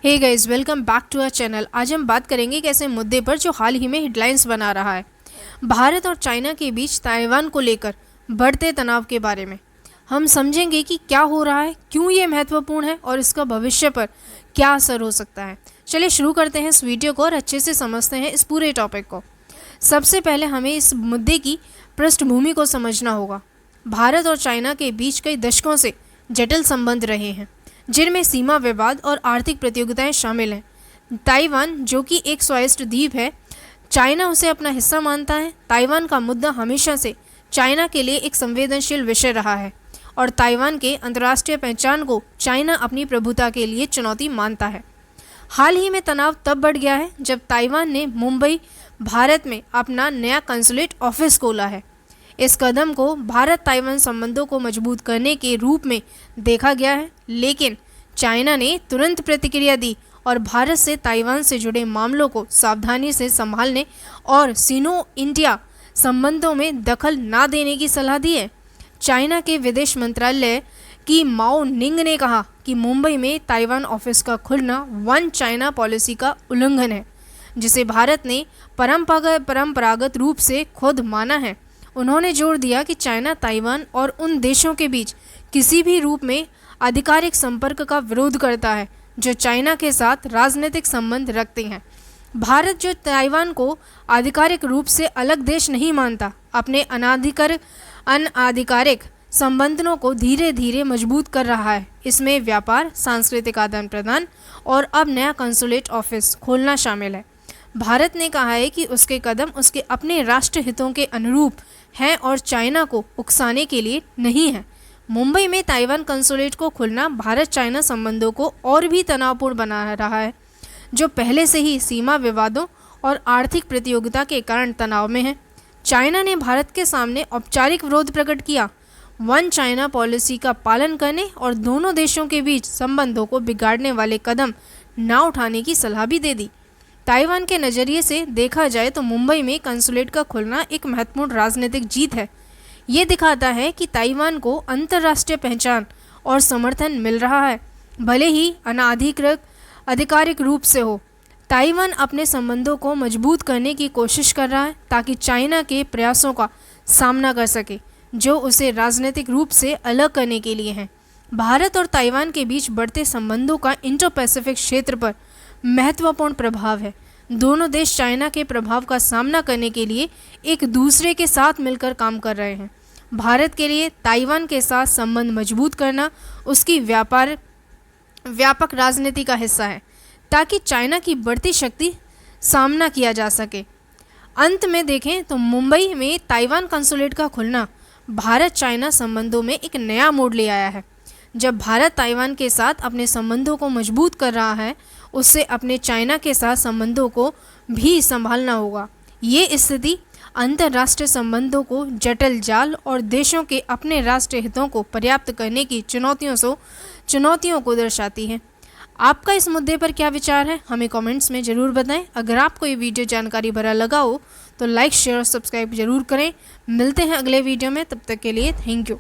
Hey guys, welcome back to our channel. आज हम बात करेंगे एक ऐसे मुद्दे पर जो हाल ही में हेडलाइंस बना रहा है, भारत और चाइना के बीच ताइवान को लेकर बढ़ते तनाव के बारे में। हम समझेंगे कि क्या हो रहा है, क्यों ये महत्वपूर्ण है और इसका भविष्य पर क्या असर हो सकता है। चलिए शुरू करते हैं इस वीडियो को और अच्छे से समझते हैं इस पूरे टॉपिक को। सबसे पहले हमें इस मुद्दे की पृष्ठभूमि को समझना होगा। भारत और चाइना के बीच कई दशकों से जटिल संबंध रहे हैं, जिनमें सीमा विवाद और आर्थिक प्रतियोगिताएं शामिल हैं। ताइवान, जो कि एक स्वायत्त द्वीप है, चाइना उसे अपना हिस्सा मानता है। ताइवान का मुद्दा हमेशा से चाइना के लिए एक संवेदनशील विषय रहा है और ताइवान के अंतर्राष्ट्रीय पहचान को चाइना अपनी प्रभुता के लिए चुनौती मानता है। हाल ही में तनाव तब बढ़ गया है जब ताइवान ने मुंबई, भारत में अपना नया कंसुलेट ऑफिस खोला है। इस कदम को भारत ताइवान संबंधों को मजबूत करने के रूप में देखा गया है, लेकिन चाइना ने तुरंत प्रतिक्रिया दी और भारत से ताइवान से जुड़े मामलों को सावधानी से संभालने और सिनो इंडिया संबंधों में दखल न देने की सलाह दी है। चाइना के विदेश मंत्रालय की माओ निंग ने कहा कि मुंबई में ताइवान ऑफिस का खुलना वन चाइना पॉलिसी का उल्लंघन है, जिसे भारत ने परंपरागत रूप से खुद माना है। उन्होंने जोर दिया कि चाइना ताइवान और उन देशों के बीच किसी भी रूप में आधिकारिक संपर्क का विरोध करता है जो चाइना के साथ राजनीतिक संबंध रखते हैं। भारत, जो ताइवान को आधिकारिक रूप से अलग देश नहीं मानता, अपने अनाधिकारिक संबंधों को धीरे धीरे मजबूत कर रहा है। इसमें व्यापार, सांस्कृतिक आदान प्रदान और अब नया कंसुलेट ऑफिस खोलना शामिल है। भारत ने कहा है कि उसके कदम उसके अपने राष्ट्र हितों के अनुरूप हैं और चाइना को उकसाने के लिए नहीं है। मुंबई में ताइवान कंसुलेट को खुलना भारत चाइना संबंधों को और भी तनावपूर्ण बना रहा है, जो पहले से ही सीमा विवादों और आर्थिक प्रतियोगिता के कारण तनाव में है। चाइना ने भारत के सामने औपचारिक विरोध प्रकट किया, वन चाइना पॉलिसी का पालन करने और दोनों देशों के बीच संबंधों को बिगाड़ने वाले कदम न उठाने की सलाह भी दे दी। ताइवान के नज़रिए से देखा जाए तो मुंबई में कंसुलेट का खुलना एक महत्वपूर्ण राजनीतिक जीत है। ये दिखाता है कि ताइवान को अंतर्राष्ट्रीय पहचान और समर्थन मिल रहा है, भले ही आधिकारिक रूप से हो। ताइवान अपने संबंधों को मजबूत करने की कोशिश कर रहा है ताकि चाइना के प्रयासों का सामना कर सके, जो उसे राजनीतिक रूप से अलग करने के लिए हैं। भारत और ताइवान के बीच बढ़ते संबंधों का इंडो पैसिफिक क्षेत्र पर महत्वपूर्ण प्रभाव है। दोनों देश चाइना के प्रभाव का सामना करने के लिए एक दूसरे के साथ मिलकर काम कर रहे हैं। भारत के लिए ताइवान के साथ संबंध मजबूत करना उसकी व्यापक राजनीति का हिस्सा है, ताकि चाइना की बढ़ती शक्ति सामना किया जा सके। अंत में देखें तो मुंबई में ताइवान कंसुलेट का खुलना भारत चाइना संबंधों में एक नया मोड़ ले आया है। जब भारत ताइवान के साथ अपने संबंधों को मजबूत कर रहा है, उससे अपने चाइना के साथ संबंधों को भी संभालना होगा। ये स्थिति अंतर्राष्ट्रीय संबंधों को जटिल जाल और देशों के अपने राष्ट्रीय हितों को पर्याप्त करने की चुनौतियों को दर्शाती है। आपका इस मुद्दे पर क्या विचार है, हमें कमेंट्स में ज़रूर बताएं। अगर आपको ये वीडियो जानकारी भरा लगा हो तो लाइक, शेयर और सब्सक्राइब जरूर करें। मिलते हैं अगले वीडियो में, तब तक के लिए थैंक यू।